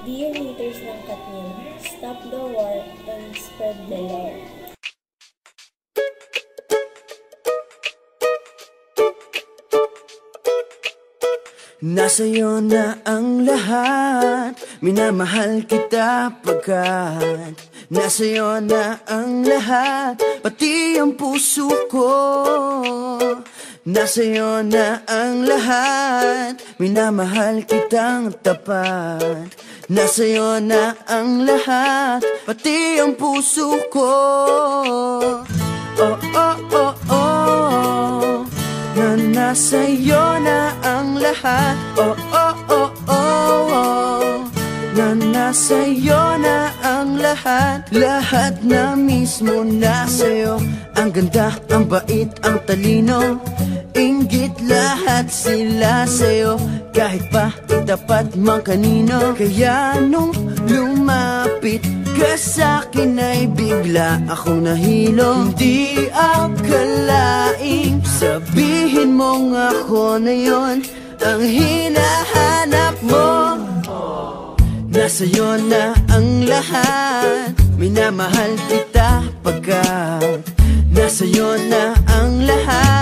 Dear haters ng Katniel, stop the war and spread the love. Nasa'yo na ang lahat, minamahal kita pagkat nasa'yo na ang lahat, pati ang puso ko. Nasa'yo na ang lahat, minamahal kitang tapat. Nasa'yo na ang lahat, pati ang puso ko. Oh, oh, oh, oh, na nasa'yo na ang lahat. Oh, oh, oh, oh, oh, na nasa'yo na ang lahat. Lahat na mismo nasa'yo. Ang ganda, ang bait, ang talino, inggit lahat sila sa'yo. Kahit pa itapat man kanino. Kaya nung lumapit ka sa'kin ay bigla akong nahilo. Hindi akalaing sabihin mong ako na yon ang hinahanap mo. Nasa'yo na ang lahat, minamahal kita pagkat nasa'yo na ang lahat.